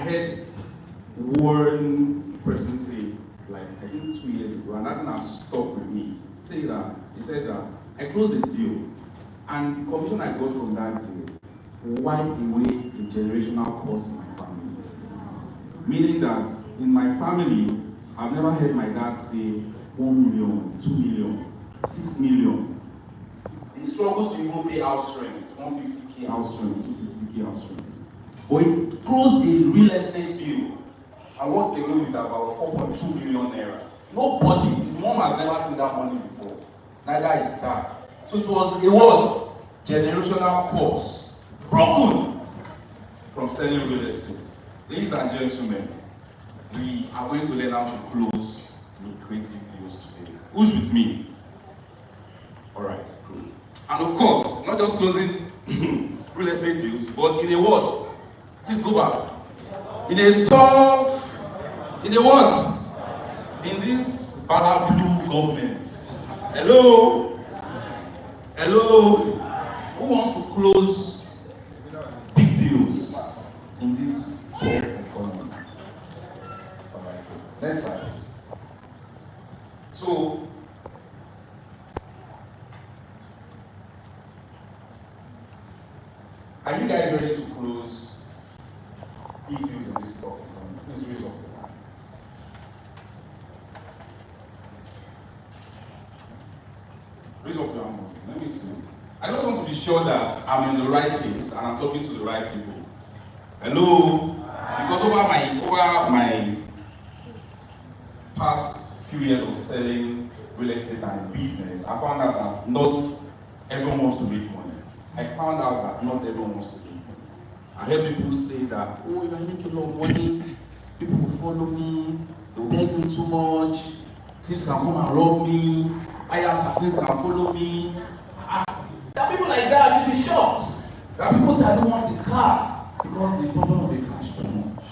heard one person say, like, I think 2 years ago, and that thing has stuck with me. He said that I closed a deal, and the commission I got from that deal wiped away the generational curse in my family. Meaning that in my family, I've never heard my dad say 1 million, 2 million, 6 million. He struggles to even pay house rent, 150k house rent, 250k house rent. But he closed a real estate deal and walked away with about 4.2 million naira. Nobody, his mom has never seen that money before. Neither his dad. So it was a what? Generational curse. Broken from selling real estate. Ladies and gentlemen, we are going to learn how to close lucrative deals today. Who's with me? Alright, cool. And of course, not just closing real estate deals, but in a what? Please go back. In a what? In this bad blue government. Hello? Hello? Who wants to close big deals in this poor economy? Alright, next slide. So, are you guys ready to close big deals in this poor economy? Please raise up your hand. Raise up your hand. Let me see. I just want to be sure that I'm in the right place and I'm talking to the right people. Hello? Because over my past few years of selling real estate and business, I found out that not everyone wants to make money. I found out that not everyone wants to make money. I hear people say that, oh, if I make a lot of money, people will follow me, they'll beg me too much, things can come and rob me, assassins can follow me. There are people like that, you'll be shocked. There are people say, I don't want a car because the problem of the car is too much.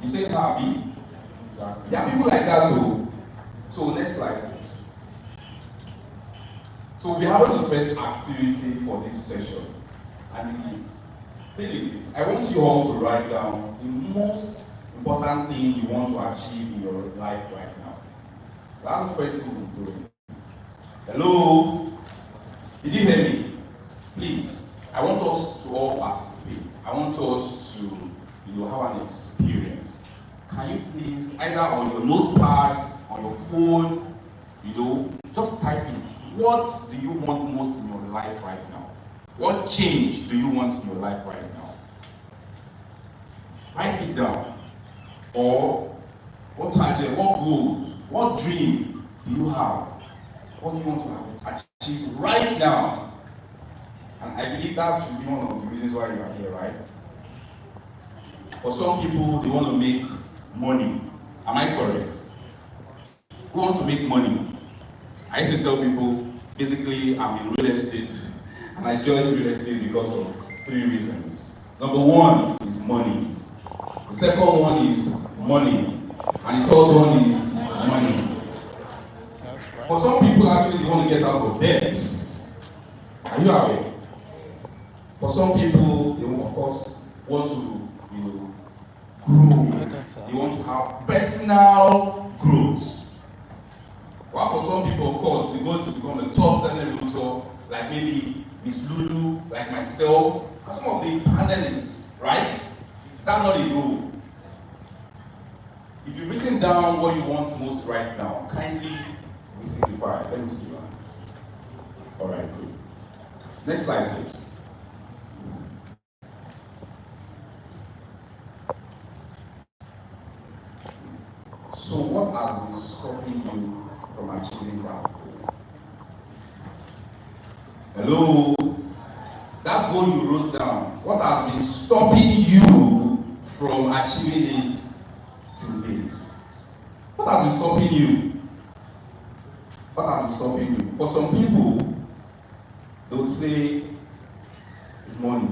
You say happy? Exactly. There are people like that though. So next slide. So we'll be having the first activity for this session. And the thing is this. I want you all to write down the most important thing you want to achieve in your life right now. That's the first thing we're doing. Hello? Did you hear me? Please, I want us to all participate. I want us to, have an experience. Can you please, either on your notepad, on your phone, just type it. What do you want most in your life right now? What change do you want in your life right now? Write it down. Or, what target, what goals, what dream do you have? What do you want to achieve right now? And I believe that should be one of the reasons why you are here, right? For some people, they want to make money. Am I correct? Who wants to make money? I used to tell people, basically, I'm in real estate, and I joined real estate because of 3 reasons. Number 1 is money. The second one is money. And the third one is money. For some people, actually, they want to get out of debts. Are you aware? For some people, they, of course, want to, grow. They want to have personal growth. While for some people, of course, they want to become a top-selling realtor, like maybe Miss Lulu, like myself, and some of the panelists, right? Is that not a goal? If you've written down what you want most right now, kindly simplify. Let me see your hands. Alright, good. Next slide, please. So what has been stopping you from achieving that goal? Hello? That goal you wrote down, what has been stopping you from achieving it till date? What has been stopping you? What has been stopping you? For some people, they would say it's money.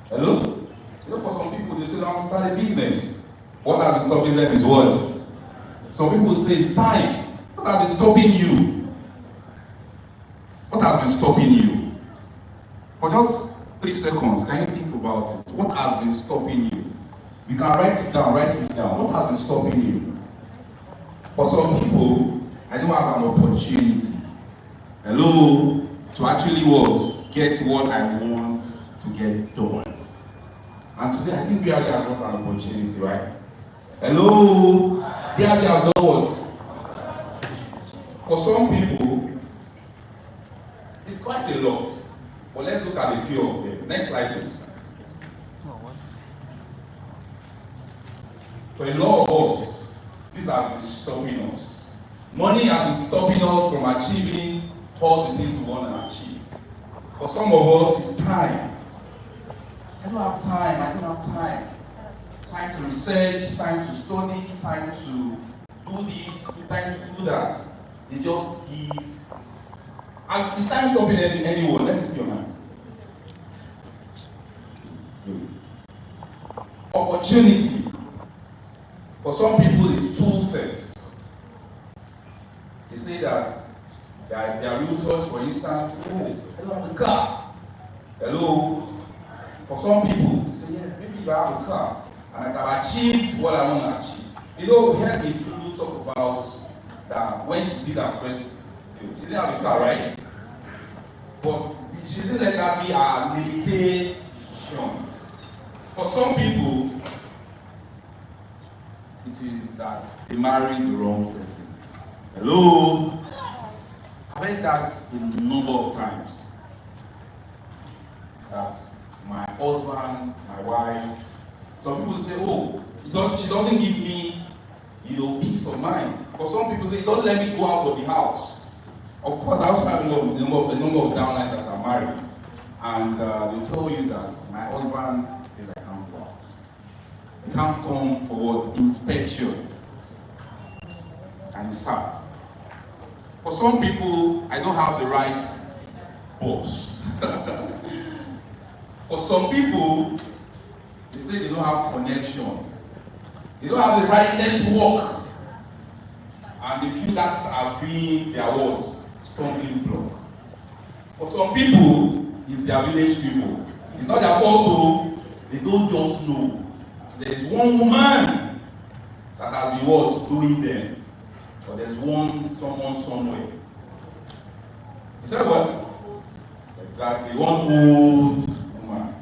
Hello? For some people, they say, I want to start a business. What has been stopping them is what? Some people say it's time. What has been stopping you? What has been stopping you? For just 3 seconds, can you think about it? What has been stopping you? You can write it down, write it down. What has been stopping you? For some people, I don't have an opportunity. Hello? To actually what? Get what I want to get done. And today, I think BRG has got an opportunity, right? Hello? BRG has done what? For some people, it's quite a lot. But let's look at a few of them. Next slide, please. For a lot of us, these have been stopping us. Money has been stopping us from achieving all the things we want to achieve. For some of us, it's time. I don't have time. Time to research, time to study, time to do this, time to do that. They just give. As is time stopping anyone? Let me see your hands. Opportunity. For some people, it's tool sets. They say that their realtors, for instance, oh, I don't have a car. Hello. For some people, they say, yeah, maybe you have a car, and I have achieved what I want to achieve. You know, we heard Miss Lulu talk about that when she did her first film. She didn't have a car, right? But she didn't let that be a limitation. For some people, it is that they married the wrong person. Hello? I've heard that a number of times. That my husband, my wife, some people say, oh, she doesn't give me, peace of mind. But some people say, it doesn't let me go out of the house. Of course, I also have a number of downlines that are married. And they tell you that my husband says I can't go out. I can't come for what? Inspection. And it's sad. For some people, I don't have the right boss. For some people, they say they don't have connection. They don't have the right network. And they feel that as being their what? Stumbling block. For some people, it's their village people. It's not their fault though. They don't just know. So there's one woman that has been what? Doing them. But there's someone somewhere. You said what? Exactly. One old woman.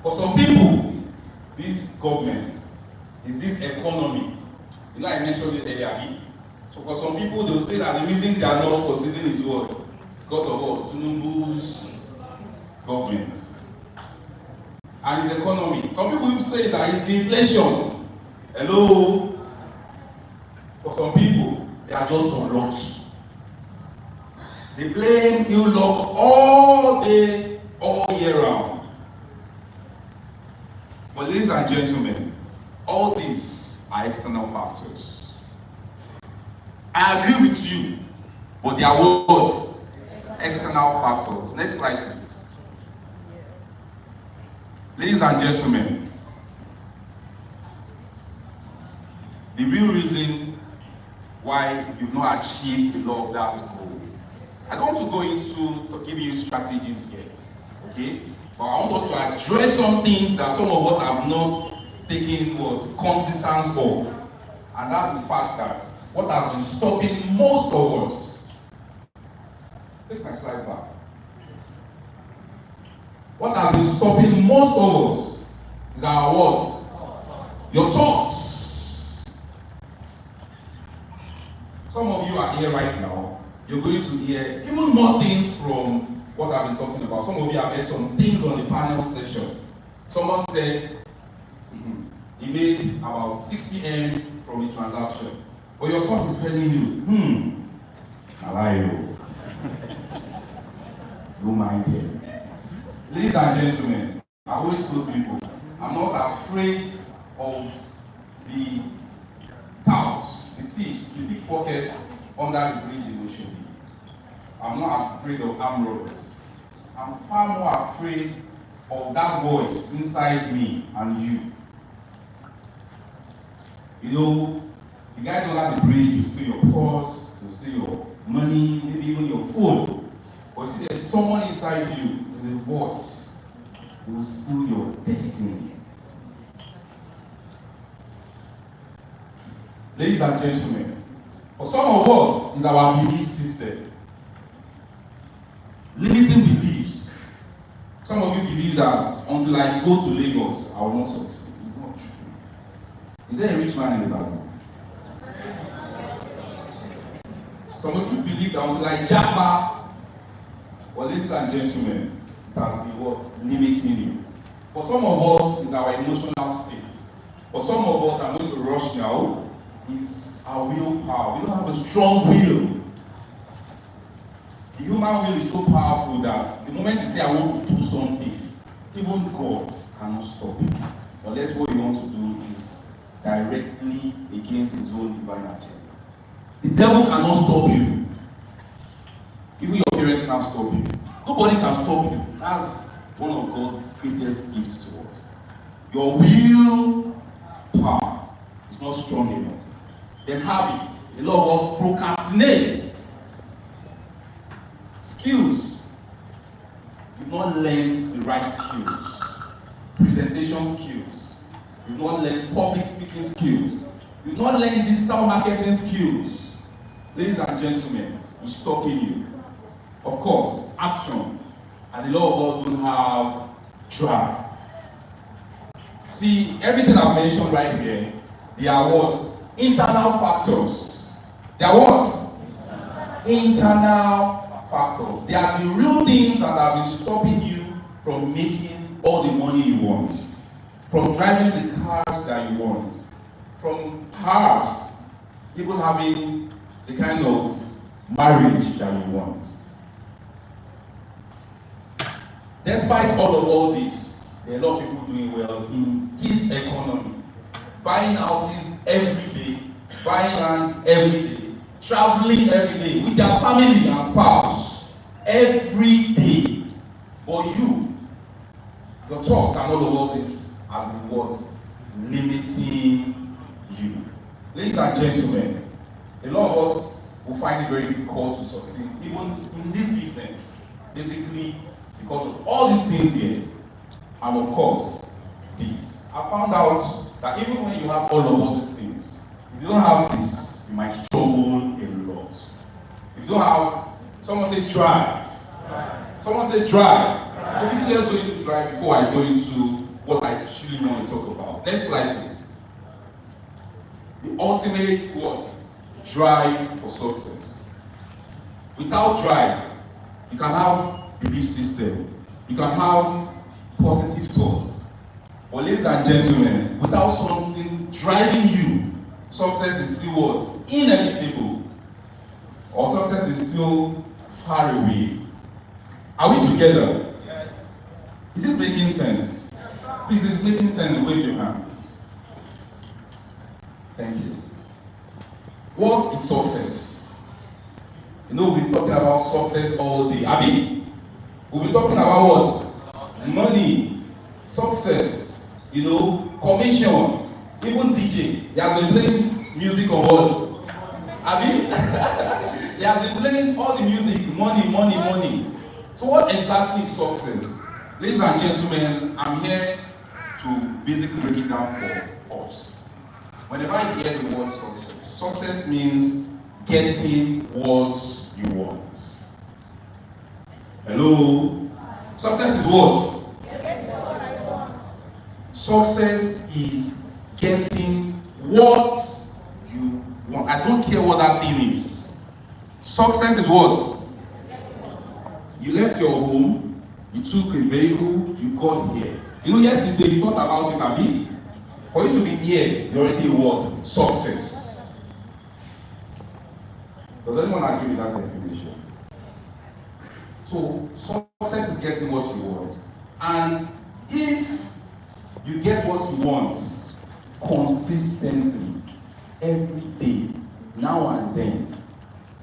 For some people, this government is this economy. You know, I mentioned it earlier. So for some people, they will say that the reason they are not succeeding is what? Because of what? Tinubu's government. And his economy. Some people will say that it's the inflation. Hello? For some people, they are just unlucky. They blame ill luck all day, all year round. But ladies and gentlemen, all these are external factors. I agree with you, but they are what? External factors. Next slide, please. Ladies and gentlemen, the real reason why you've not achieved a lot of that goal. I don't want to go into giving you strategies yet, okay? But I want us to address some things that some of us have not taken cognizance of. And that's the fact that what has been stopping most of us. Take my slide back. What has been stopping most of us is our what? Your thoughts. Some of you are here right now. You're going to hear even more things from what I've been talking about. Some of you have heard some things on the panel session. Someone said he made about 60 M from a transaction. But your thought is telling you, I lie you. Don't mind him. Ladies and gentlemen, I always tell people, I'm not afraid of the touts, the thieves, the pickpockets under the bridge in Oshodi. I'm not afraid of armed robbers. I'm far more afraid of that voice inside me and you. You know, the guys under the bridge will steal your purse, will steal your money, maybe even your phone. But you see, there's someone inside you, there's a voice, who will steal your destiny. Ladies and gentlemen, for some of us, it's our belief system. Limiting beliefs. Some of you believe that until I go to Lagos, I will not succeed. It's not true. Is there a rich man in Ibadan? Some of you believe that until I jump back, well, ladies and gentlemen, it has been what? Limiting you. For some of us, it's our emotional state. For some of us, I'm going to rush now, is our willpower. We don't have a strong will. The human will is so powerful that the moment you say, I want to do something, even God cannot stop you. Unless what you want to do is directly against his own divine agenda. The devil cannot stop you. Even your parents can't stop you. Nobody can stop you. That's one of God's greatest gifts to us. Your will power is not strong enough. Then habits. A lot of us procrastinate. Skills. You've not learned the right skills. Presentation skills. You've not learned public speaking skills. You've not learned digital marketing skills. Ladies and gentlemen, it's stopping you. Of course, action. And a lot of us don't have drive. See, everything I've mentioned right here, they are what? Internal factors. They are what? Internal factors. They are the real things that have been stopping you from making all the money you want, from driving the cars that you want, from perhaps even having the kind of marriage that you want. Despite all this, there are a lot of people doing well in this economy. Buying houses every day, buying lands every day, traveling every day with their family and spouse every day. But your thoughts and all of this have been what? Limiting you. Ladies and gentlemen, a lot of us will find it very difficult to succeed, even in this business, basically because of all these things here, and of course, this. I found out that even when you have all these things, if you don't have this, you might struggle a lot. If you don't have, someone say drive. Someone say drive. So let's go into drive before I go into what I actually want to talk about. Next slide, please. The ultimate what? Drive for success. Without drive, you can have belief system. You can have positive thoughts. But ladies and gentlemen, without something driving you, success is still what? Inevitable. Or success is still far away. Are we together? Yes. Is this making sense? Please, is it making sense? Wave your hand. Thank you. What is success? You know, we've been talking about success all day. Abi? We'll be talking about what? Money, success, commission, even DJ. He has been playing music on what? Abi? He has been playing all the music, money. So what exactly is success? Ladies and gentlemen, I'm here to basically break it down for us. Whenever I hear the word success means getting what you want. Hello? Success is what? Success is getting what you want. I don't care what that thing is. Success is what? You left your home, you took a vehicle, you got here. Yesterday you thought about it, Abi. For you to be here, you already what? Success. Does anyone agree with that definition? So, success is getting what you want. And if you get what you want consistently, every day, now and then,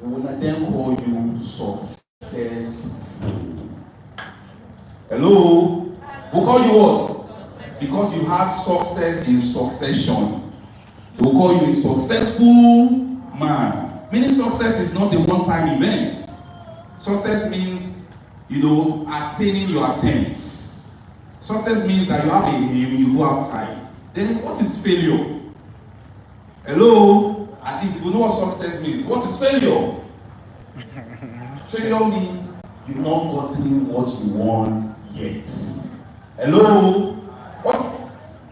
we will then call you successful. Hello? We'll call you what? Because you had success in succession. They will call you a successful man. Meaning success is not a one-time event. Success means, attaining your attempts. Success means that you have a aim, you go outside. Then what is failure? Hello? At least we know what success means. What is failure? Failure means you've not gotten what you want yet. Hello? What?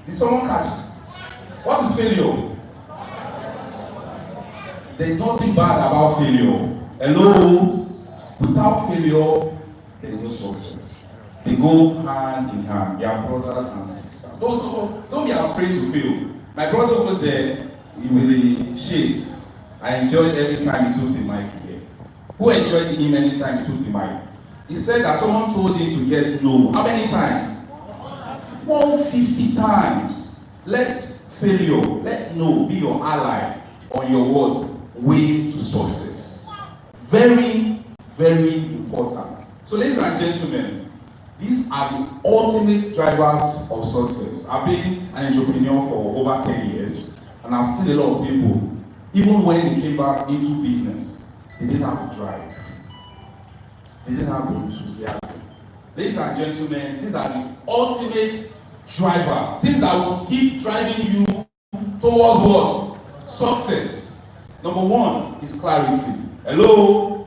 Did someone catch it? What is failure? There is nothing bad about failure. Hello? Without failure, there is no success. They go hand in hand. They are brothers and sisters. Don't be afraid to fail. My brother over there with the shades, I enjoyed every time he took the mic here. Who enjoyed him any time he took the mic? He said that someone told him to get no. How many times? 150 times. Let failure, let no be your ally on your what? Way to success. Very, very important. So ladies and gentlemen, these are the ultimate drivers of success. I've been an entrepreneur for over 10 years, and I've seen a lot of people, even when they came back into business, they didn't have the drive. They didn't have the enthusiasm. Ladies and gentlemen, these are the ultimate drivers, things that will keep driving you towards what? Success. Number one is clarity. Hello?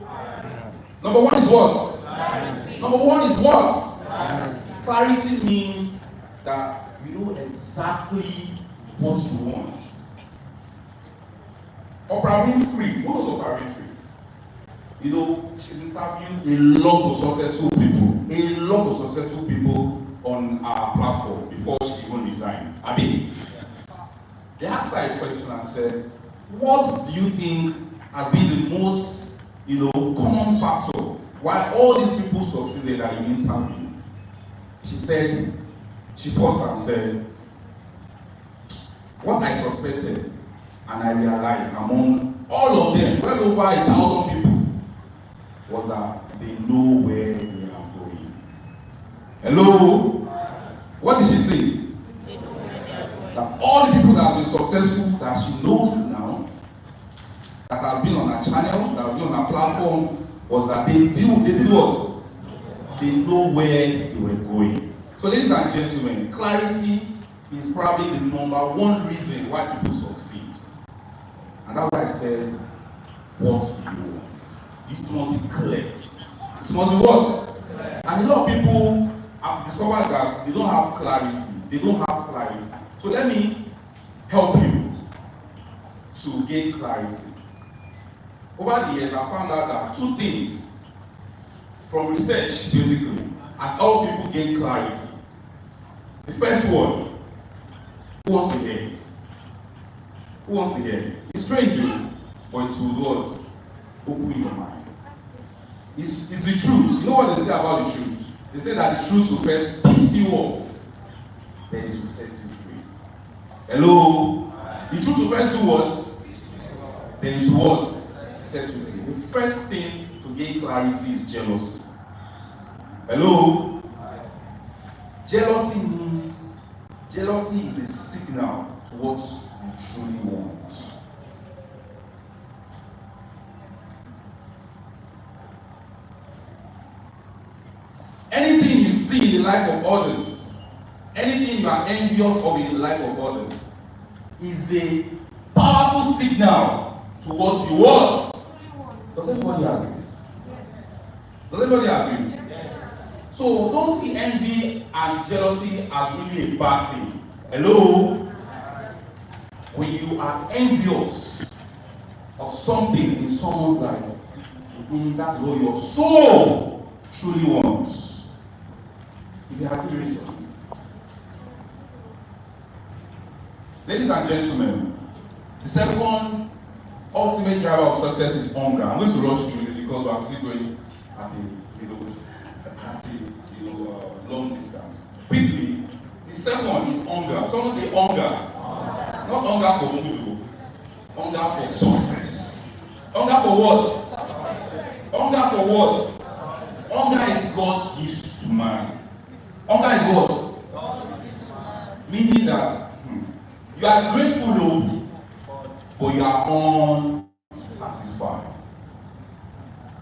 Number one is what? Clarity. Number one is what? Clarity. Clarity means that you know exactly what you want. Oprah Winfrey, who knows Oprah Winfrey? You know, she's interviewing a lot of successful people on our platform before she even resigned. I mean, they asked her a question and said, what do you think has been the most, common factor why all these people succeeded at your interview? She paused and said, what I suspected and I realized among all of them, well over 1,000 people, was that they know where they are going. Hello? What did she say? That all the people that have been successful, that she knows now, that has been on her channel, that has been on her platform, was that they did what? They know where they were going. So ladies and gentlemen, clarity is probably the number one reason why people succeed. And that's why I said, what do you want? It must be clear. It must be what? And a lot of people have discovered that they don't have clarity. They don't have clarity. So let me help you to gain clarity. Over the years, I found out that two things from research, basically, has helped people gain clarity. The first one, who wants to hear it? Who wants to hear it? It's strange, but it will what? Open your mind. It's the truth. You know what they say about the truth? They say that the truth will first piss you off, then it will set you free. Hello? The truth will first do what? Then it will what? Set you free. The first thing to gain clarity is jealousy. Hello? Jealousy is a signal to what you truly want. Anything you see in the life of others, anything you are envious of in the life of others, is a powerful signal to what you want. Does everybody agree? Does everybody agree? So don't see envy and jealousy as really a bad thing. Hello? When you are envious of something in someone's life, it means that's what your soul truly wants. If you agree with me. Ladies and gentlemen, the second ultimate driver of success is hunger. I'm going to rush through it because we are still going at a long distance. Quickly, the second is hunger. Someone say hunger. Not hunger for food, hunger for success. Hunger for what? Hunger for what? Hunger is God's gift to man. Hunger is what? Meaning that you are grateful, but you are unsatisfied.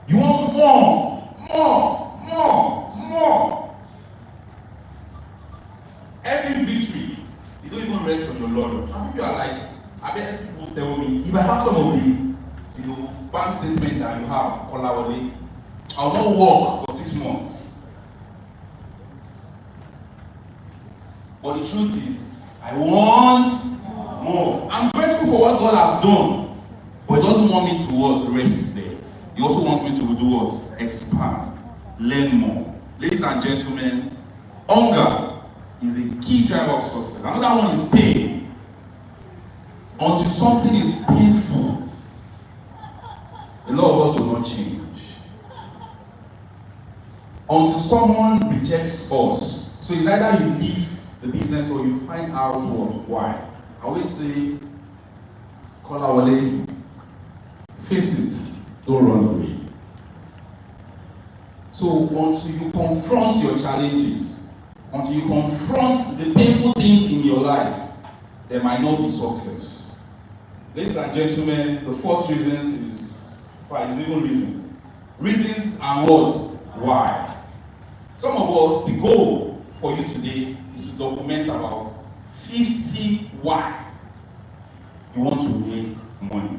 You want more. Every victory, you don't even rest on your Lord. Some people are like, I bet people tell me, if I have some of the bank statement that you have, Kolawole, I'll not work for 6 months. But the truth is, I want more. I'm grateful for what God has done, but He doesn't want me to what? Rest there. He also wants me to do what? Expand, learn more. Ladies and gentlemen, hunger is a key driver of success. Another one is pain. Until something is painful, a lot of us will not change. Until someone rejects us. So it's either you leave the business or you find out why. I always say, Kolawole, face it, don't run away. So until you confront your challenges, until you confront the painful things in your life, there might not be success. Ladies and gentlemen, the fourth reason is even reason. Reasons and what? Why? Some of us, the goal for you today is to document about 50 why you want to make money.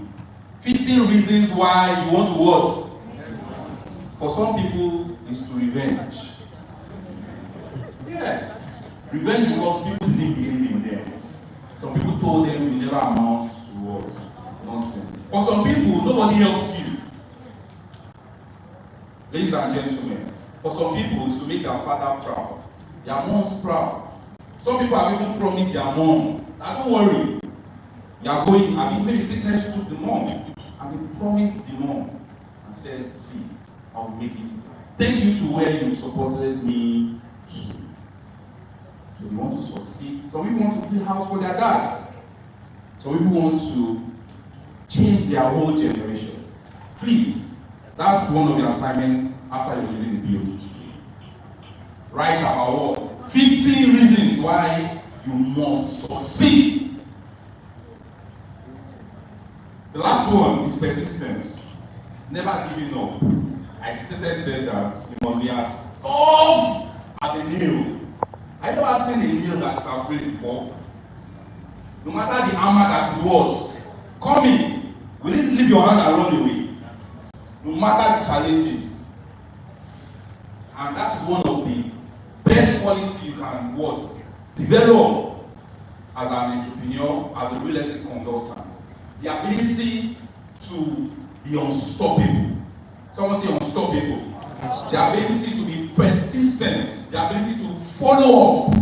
15 reasons why you want to what? For some people, it's to revenge. Yes. Revenge because people didn't believe in them. Some people told them you never amount to what? Nothing. For some people, nobody helped you. Ladies and gentlemen, for some people, it's to make their father proud, their moms proud. Some people have even promised their mom, now don't worry, you are going, maybe sickness took the mom, and they promised the mom and said, see, I'll make it. Take you to where you supported me to. So they want to succeed. Some people want to build a house for their dads. Some people want to change their whole generation. Please, that's one of the assignments after you're leaving the building. Write about what? 15 reasons why you must succeed. The last one is persistence. Never giving up. I stated there that it must be as tough as a nail. I've never seen a nail that is afraid before. No matter the armor that is what? Coming, will it leave your hand and run away? No matter the challenges. And that is one of the best qualities you can what? Develop as an entrepreneur, as a real estate consultant. The ability to be unstoppable. Someone say unstoppable. The ability to be persistent. The ability to follow up.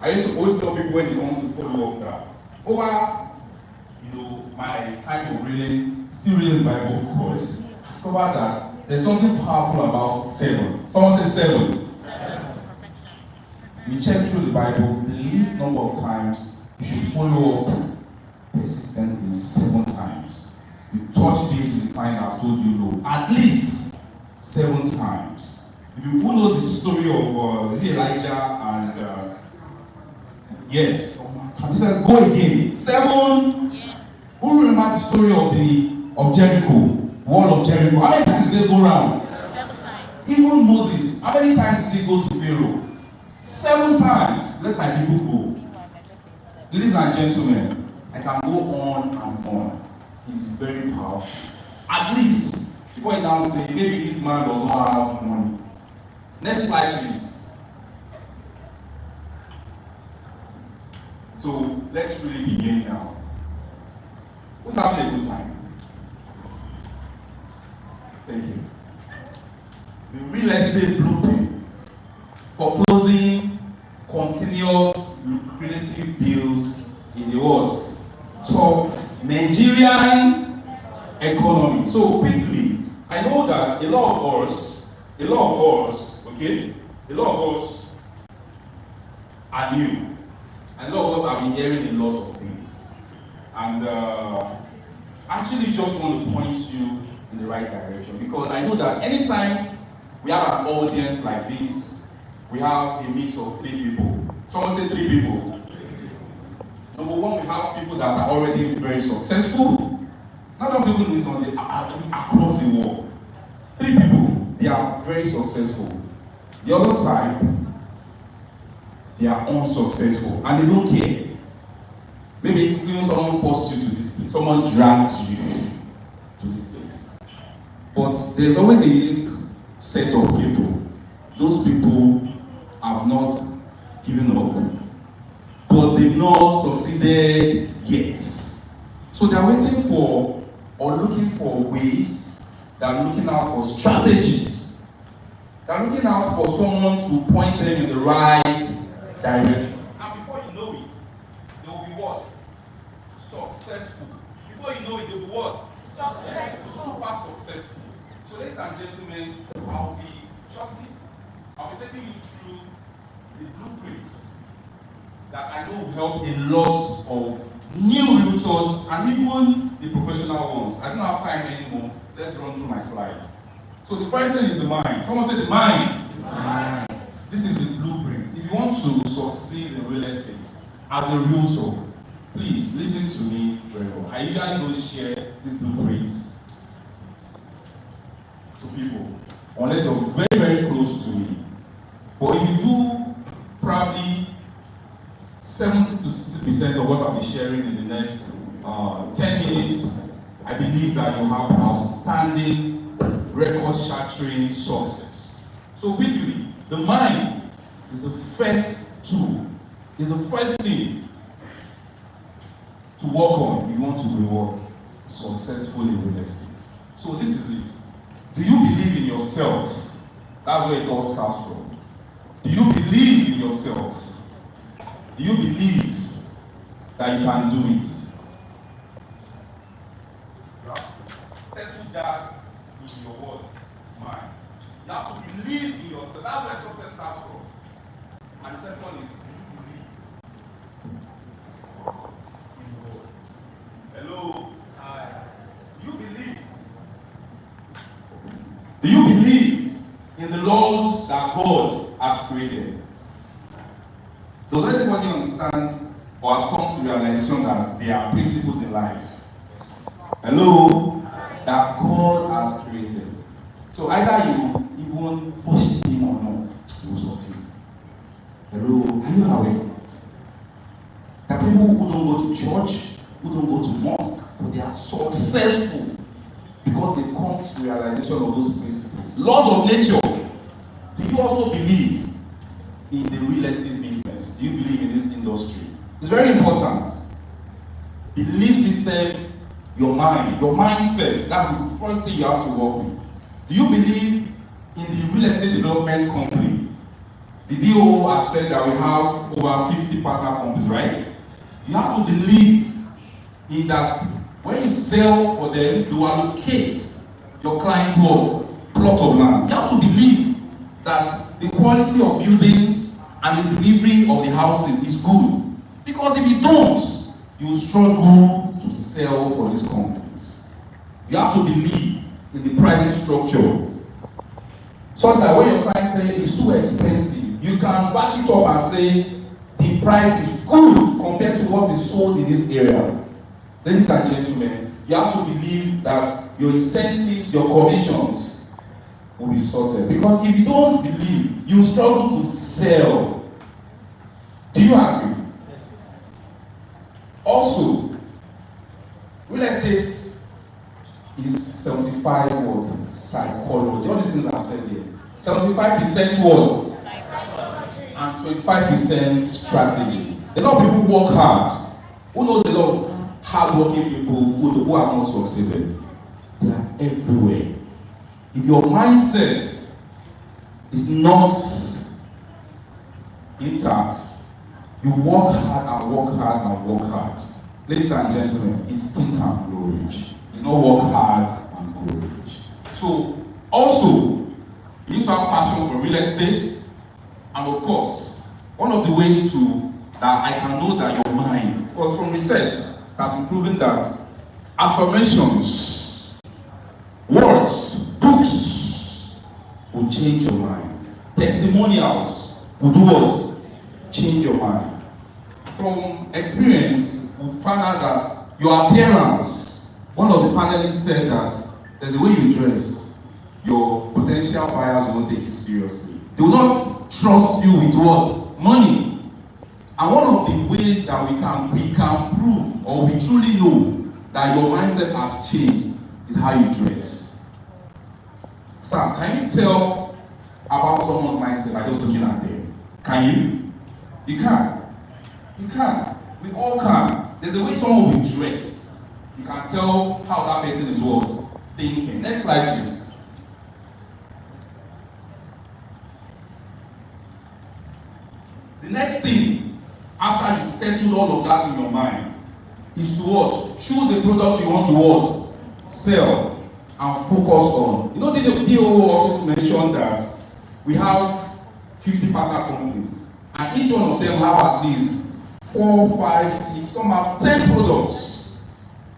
I used to always tell people when it comes to follow up that over my time of reading, still reading the Bible of course, discovered that there's something powerful about 7. Someone say 7. You check through the Bible, the least number of times you should follow up persistently 7 times. You touch base with the client that has told you no, at least 7 times. If you who knows the story of is it Elijah and yes, he said go again. 7. Yes. Who remember the story of Jericho, wall of Jericho? How many times did they go around? 7 times. Even Moses, how many times did he go to Pharaoh? 7 times. Let my people go. Ladies and gentlemen, I can go on and on. It's very powerful. At least, before I now say, maybe this man does not have money. Next slide, please. So, let's really begin now. Who's having a good time? Thank you. The real estate blueprint for closing continuous lucrative deals in the world. Tough Nigerian economy. So quickly, I know that a lot of us, okay, a lot of us are new, and a lot of us have been hearing a lot of things, and I actually just want to point you in the right direction, because I know that anytime we have an audience like this, we have a mix of 3 people. Someone says 3 people. Number 1, we have people that are already very successful. Not just even this one, across the world. 3 people, they are very successful. The other side, they are unsuccessful and they don't care. Maybe someone forced you to this place, someone dragged you to this place. But there's always a unique set of people. Those people have not given up, but they've not succeeded yet. So they're waiting for or looking for ways, they're looking out for strategies. They're looking out for someone to point them in the right direction. And before you know it, they will be what? Successful. Before you know it, they will be what? Successful. Super successful. So ladies and gentlemen, I'll be taking you through the blueprints that I know will help a lot of new realtors and even the professional ones. I don't have time anymore. Let's run through my slide. So the first thing is the mind. Someone say the mind. The mind. This is the blueprint. If you want to succeed in real estate as a realtor, please listen to me very well. I usually don't share these blueprints to people unless you're very, very close to me. But if you do, probably 70 to 60% of what I'll be sharing in the next 10 minutes, I believe that you have outstanding, record-shattering success. So quickly, the mind is the first tool, is the first thing to work on if you want to be what? Successful in real estate. So this is it. Do you believe in yourself? That's where it all starts from. Do you believe in yourself? Do you believe that you can do it? Settle that in your what? Mind. You have to believe in yourself. That's where success starts from. And the second one is, do you believe in God? Hello? Hi. Do you believe? Do you believe in the laws that God has created? Does anybody understand or has come to realization that there are principles in life? Hello? That God has created. So either you even worship Him or not, you will succeed. Hello? Are you aware? There are people who don't go to church, who don't go to mosque, but they are successful because they come to realization of those principles. Laws of nature. Do you also believe in the real estate business? Do you believe in this industry? It's very important. Belief system, your mind, your mindset. That's the first thing you have to work with. Do you believe in the real estate development company? The DO has said that we have over 50 partner companies, right? You have to believe in that when you sell for them, you allocate your client's what? Plot of land. You have to believe that the quality of buildings and the delivery of the houses is good. Because if you don't, you will struggle to sell for these companies. You have to believe in the private structure. Such that when your client says it's too expensive, you can back it up and say the price is good compared to what is sold in this area. Ladies and gentlemen, you have to believe that your incentives, your commissions will be sorted. Because if you don't believe, you struggle to sell. Do you agree? Also, real estate is 75 what? Psychology. All these things I've said here. 75% what? And 25% strategy. A lot of people work hard. Who knows a lot of hard-working people who have not succeeded? They are everywhere. If your mindset is not intact, you work hard and work hard and work hard. Ladies and gentlemen, it's think and grow rich. It's not work hard and grow rich. So, also, you need to have passion for real estate. And of course, one of the ways to that I can know that your mind, because from research has been proven that affirmations, words, books will change your mind. Testimonials will do what? Change your mind. From experience, we found out that your appearance, one of the panelists said that there's a way you dress, your potential buyers won't take you seriously. They will not trust you with what? Money. And one of the ways that we can prove or we truly know that your mindset has changed is how you dress. Sir, can you tell about someone's mindset by just looking at them? Can you? You can. You can. We all can. There's a way someone will be dressed. You can tell how that person is what? Thinking. Next slide, please. The next thing, after you settle all of that in your mind, is to what? Choose a product you want to what? Sell and focus on. You know, the DO also mentioned that we have 50 partner companies, and each one of them have at least 4, 5, 6, some have 10 products.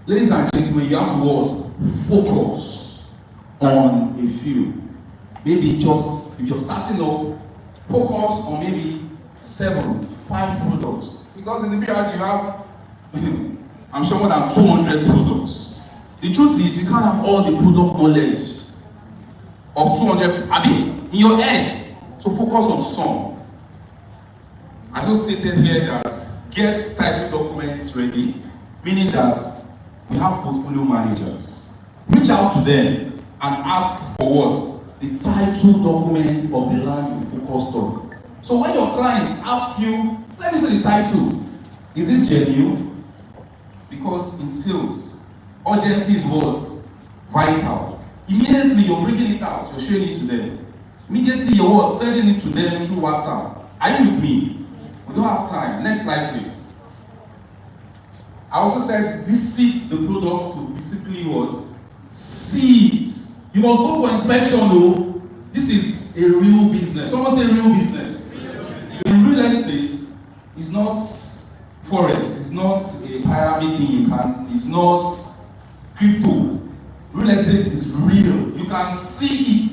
Ladies and gentlemen, you have to what? Focus on a few. Maybe just, if you're starting up, focus on maybe 7, 5 products. Because in the BRG you have, I'm sure more than 200 products. The truth is, you can't have all the product knowledge of 200, I mean, in your head. So focus on some. I just stated here that get title documents ready, meaning that we have portfolio managers. Reach out to them and ask for what? The title documents of the land you focused on. So when your clients ask you, let me see the title, is this genuine? Because in sales, urgency is what? Vital. Immediately you're bringing it out, you're showing it to them. Immediately you're what? Sending it to them through WhatsApp. Are you with me? We don't have time. Next slide, please. I also said visit the product to basically what? See it. You must go for inspection though. This is a real business. Someone say real business. In real estate, it's not forex, it's not a pyramid thing you can't see, it's not crypto. Real estate is real. You can see it.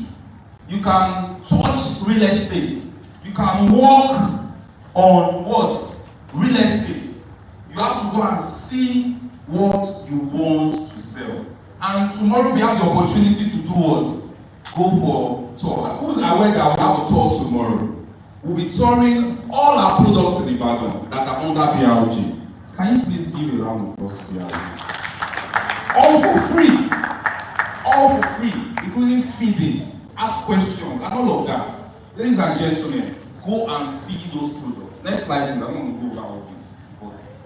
You can touch real estate. You can walk on what? Real estate. You have to go and see what you want to sell. And tomorrow we have the opportunity to do what? Go for tour. Who's aware that we have a tour tomorrow? We'll be touring all our products in Ibadan that are under BRG. Can you please give a round of applause to BRG? All for free. All for free, including feeding, ask questions, and all of that. Ladies and gentlemen, go and see those products. Next slide, please. I don't want to go over all this. But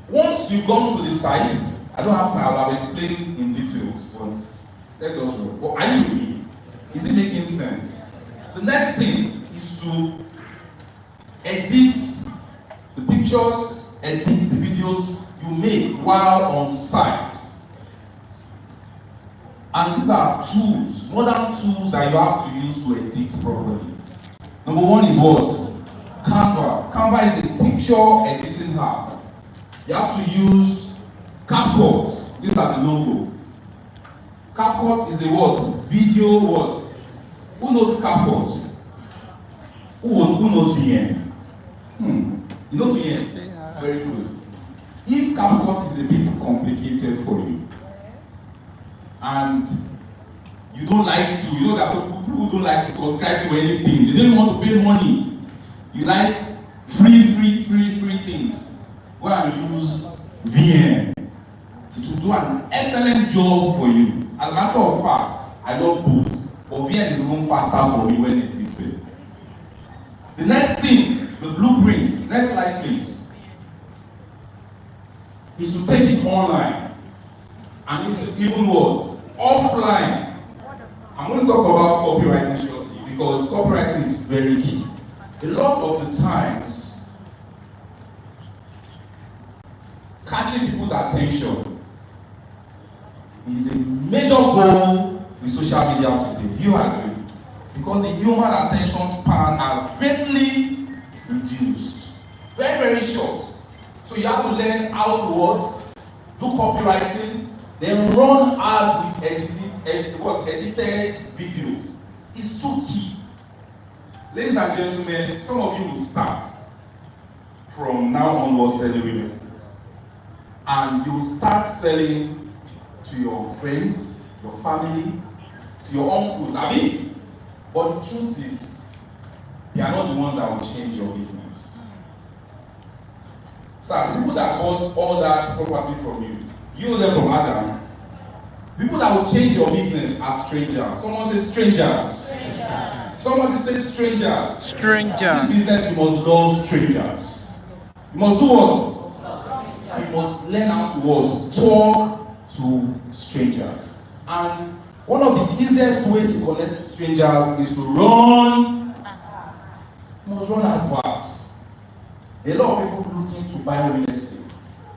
once you've gone to the site, I don't have time, I'll explain in detail, but let's just go. But are you with me? Is it making sense? The next thing is to edit the pictures, edit the videos you make while on site. And these are tools, modern tools that you have to use to edit properly. Number one is what? Canva. Canva is a picture editing app. You have to use CapCut. These are the logo. CapCut is a what? Video what? Who knows CapCut? Who knows VN? You know VN? Very good. If CapCut is a bit complicated for you, and you don't like to, you know that some people who don't like to subscribe to anything, they don't want to pay money. You like free things. Go and use VN. It will do an excellent job for you. As a matter of fact, I love books, but VN is even faster for me when it takes it. The next thing, the blueprint, next slide please, is to take it online. And it's even what? Offline. I'm going to talk about copywriting shortly because copywriting is very key. A lot of the times, catching people's attention is a major goal with social media today. Do you agree? Because the human attention span has greatly reduced. Very, very short. So you have to learn how to what? Do copywriting, then run ads with edited video. It's too key. Ladies and gentlemen, some of you will start from now onwards selling real estate. And you will start selling to your friends, your family, to your uncles. But the truth is, they are not the ones that will change your business. Sir, the people that bought all that property from you, you know them from Adam. People that will change your business are strangers. Someone says strangers. Somebody says strangers. Strangers. This business, you must love strangers. You must do what? You must learn how to what? Talk to strangers. And one of the easiest ways to connect to strangers is to run. You must run adverts. There are a lot of people looking to buy real estate.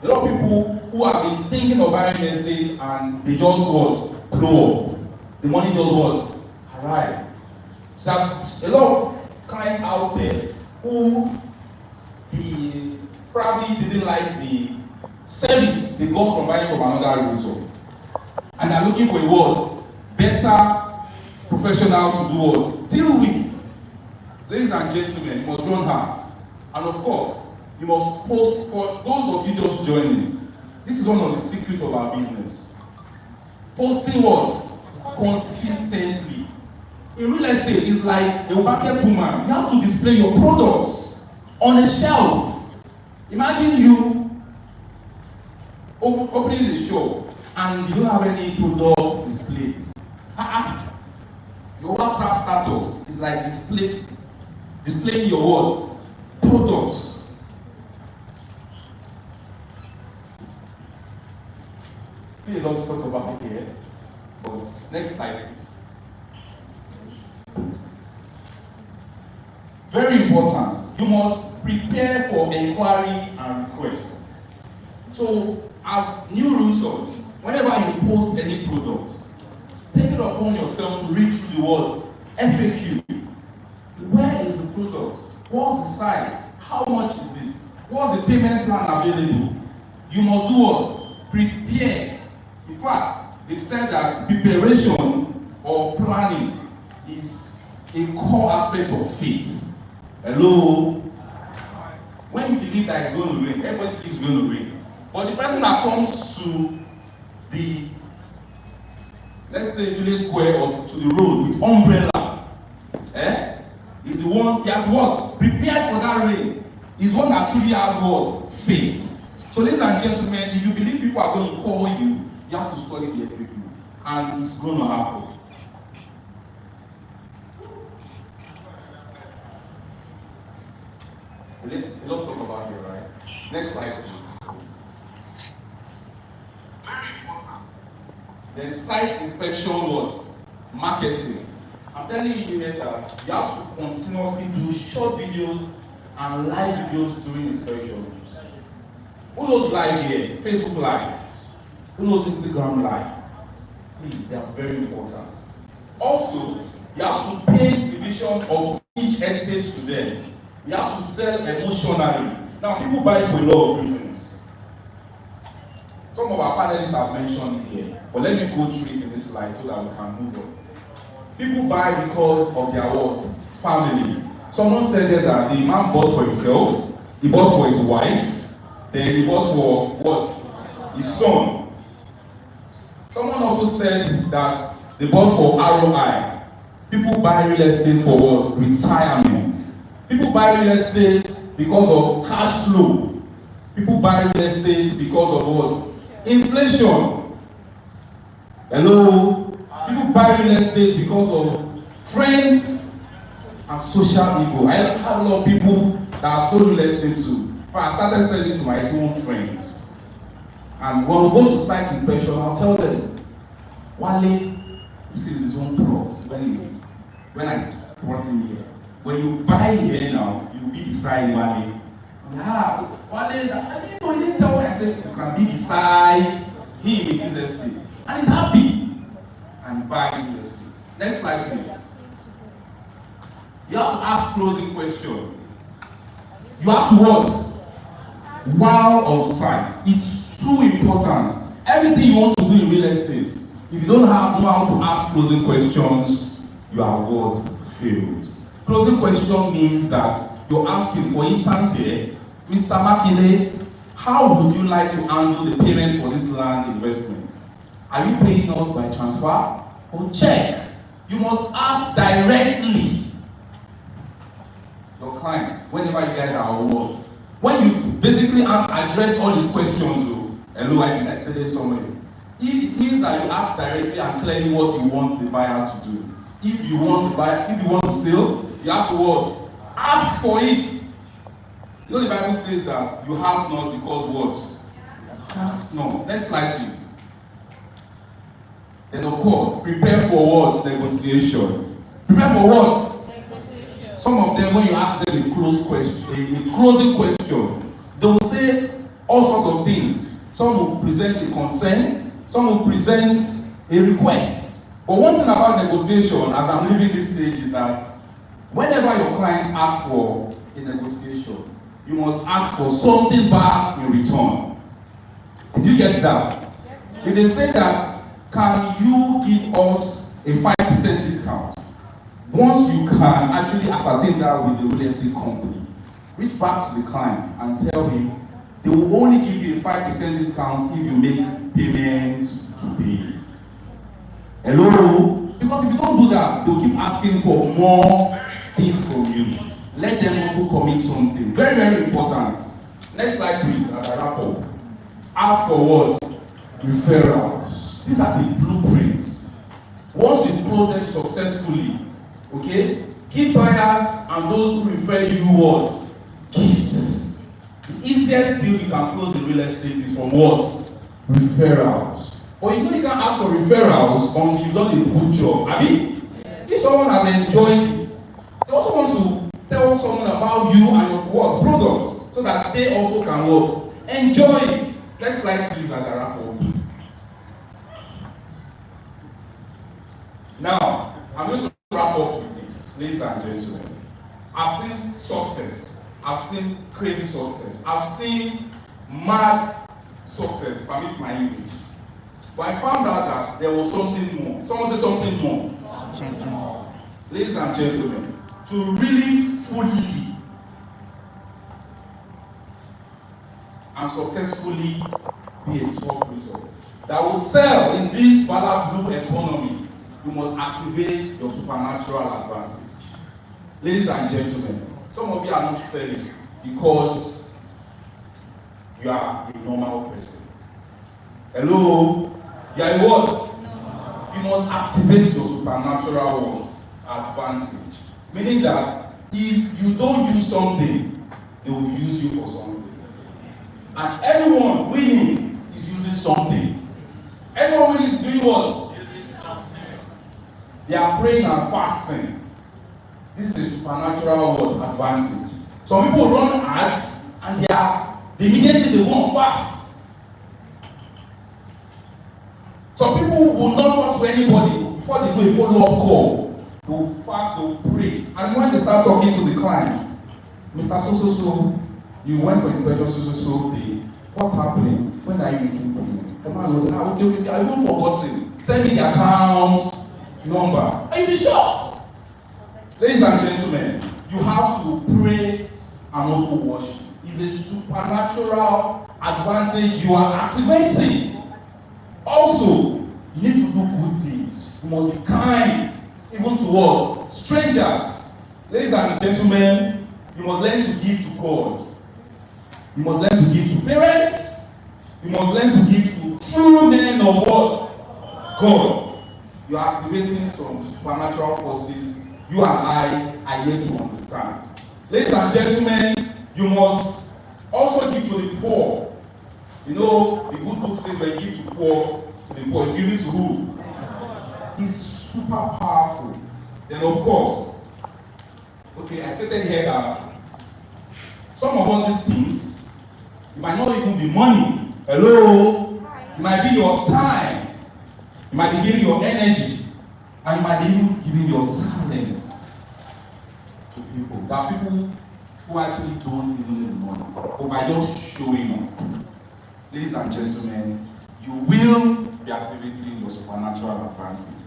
A lot of people who have been thinking of buying real estate and they just what? Blow up. The money just what? Arrive. So there's a lot of clients out there who probably didn't like the service they got from buying from another realtor. And they're looking for a what? Better professional to do what? Deal with. Ladies and gentlemen, you must run hard. And of course, you must post for those of you just joining. This is one of the secrets of our business. Posting what? Consistently. In real estate, it's like a market woman. You have to display your products on a shelf. Imagine you opening the shop and you don't have any products displayed. Your WhatsApp status is like displaying your what? Products. We don't talk about it here, but next slide please. Very important, you must prepare for inquiry and request. So as new realtors, whenever you post any product, take it upon yourself to read through the words FAQ. Where is the product? What's the size? How much is it? What's the payment plan available? You must do what? Prepare. In fact, they've said that preparation or planning is a core aspect of faith. Hello? When you believe that it's going to rain, everybody believes it's going to rain. But the person that comes to the, let's say, village square or to the road with umbrella, is the one, he has what? Prepared for that rain. He's one that truly has what? Faith. So ladies and gentlemen, if you believe people are going to call you, you have to study the FAQ. And it's going to happen. A lot to talk about here, right? Next slide, please. Very important. Then site inspection was marketing. I'm telling you here that you have to continuously do short videos and live videos during inspection. Who knows live here? Facebook Live. Who knows Instagram Live? Please, they are very important. Also, you have to paint the vision of each estate to them. You have to sell emotionally. Now, people buy for a lot of reasons. Some of our panelists have mentioned it here, but let me go through it in this slide so that we can move on. People buy because of their what? Family. Someone said that the man bought for himself, he bought for his wife, then he bought for what? His son. Someone also said that they bought for ROI. People buy real estate for what? Retirement. People buy real estate because of cash flow. People buy real estate because of what? Inflation. Hello? People buy real estate because of friends and social ego. I have a lot of people that are sold real estate to. I started selling to my own friends. And when we go to site inspection, I'll tell them, Wale, this is his own plot. When I brought him here. When you buy here now, you'll be beside Wale. Wale, I didn't know, he didn't tell me. I said, you can be beside him in this estate. And he's happy. And buy real estate. Next slide, please. You have to ask closing question. You have to what? Wow on site. It's too important. Everything you want to do in real estate, if you don't know how to ask closing questions, you are what? Failed. Closing question means that you're asking, for instance here, Mr. Makinde, how would you like to handle the payment for this land investment? Are you paying us by transfer or check? You must ask directly your clients whenever you guys are on board. When you basically are address all these questions. Hello, I extended somewhere. It means that you ask directly and clearly what you want the buyer to do. If you want to sell, you have to what? Ask for it. You know the Bible says that you have not because what? Ask not. Next slide, please. Then of course, prepare for what? Negotiation. Prepare for what? Negotiation. Some of them, when you ask them a closing question, they will say all sorts of things. Some will present a concern, some will present a request. But one thing about negotiation, as I'm leaving this stage, is that whenever your client asks for a negotiation, you must ask for something back in return. Did you get that? Yes, if they say that, can you give us a 5% discount? Once you can actually ascertain that with the real estate company, reach back to the client and tell him they will only give you a 5% discount if you make payment today. Hello? Because if you don't do that, they'll keep asking for more things from you. Let them also commit something. Very, very important. Next slide, please, as I wrap up. Ask for what? Referrals. These are the blueprints. Once you close them successfully, okay, give buyers and those who refer you what? Gifts. The easiest deal you can close in real estate is from what? Referrals. But you know you can't ask for referrals until you've done a good job. I mean, if someone has enjoyed it, they also want to tell someone about you and your what? Products, so that they also can what? Enjoy it. Next slide, please, as I wrap up. Now, I'm going to wrap up with this, ladies and gentlemen. I've seen success. I've seen crazy success. I've seen mad success, permit my English. But I found out that there was something more. Someone say something more. Something more. Ladies and gentlemen, to really fully and successfully be a top operator that will sell in this Bala Blue economy, you must activate your supernatural advantage. Ladies and gentlemen, some of you are not selling because you are a normal person. Hello? You are a what? You must activate your supernatural advantage. Meaning that if you don't use something, they will use you for something. And everyone winning is using something. Everyone winning is doing what? They are praying and fasting. This is a supernatural advantage. Some people run ads and immediately they go on fast. Some people will not talk to anybody before they do a follow-up call. They will fast, they will pray. And when they start talking to the client, Mr. So, you went for inspection so day. What's happening? When are you making payment? The man will say, okay, I even forgotten. Send me the account number. And you'll be shocked. Ladies and gentlemen, you have to pray and also worship. It's a supernatural advantage you are activating. Also, you need to do good deeds. You must be kind, even to what? Strangers. Ladies and gentlemen, you must learn to give to God. You must learn to give to parents. You must learn to give to true men of what? God. You are activating some supernatural forces you and I are yet to understand. Ladies and gentlemen, you must also give to the poor. You know, the good book says when you give to the poor, you give it to who? It's super powerful. Then of course, okay, I stated here that some of all these things, it might not even be money. Hello? It might be your time. You might be giving your energy. And you might be even giving your talents to people. There are people who actually don't even know, but by just showing up. Ladies and gentlemen, you will be activating your supernatural advantage.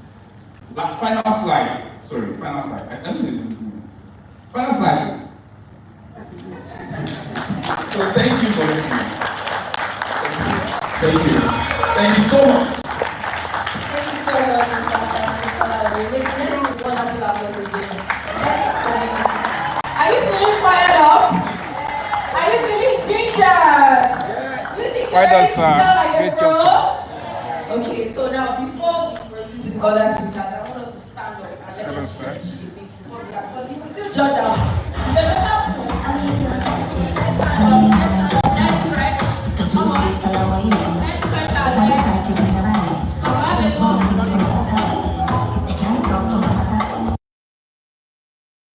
Final slide. Sorry, final slide. I don't know. Final slide. So thank you for listening. Thank you. Thank you so much. Thank you so much, Mr. Let's give one applause again. Are you feeling fired up? Are you feeling ginger? Well done, ready to sir. sell like a Great pro? job, Okay, so now before we proceed to the other speakers, I want us to stand up and let Hello, us sir. stretch.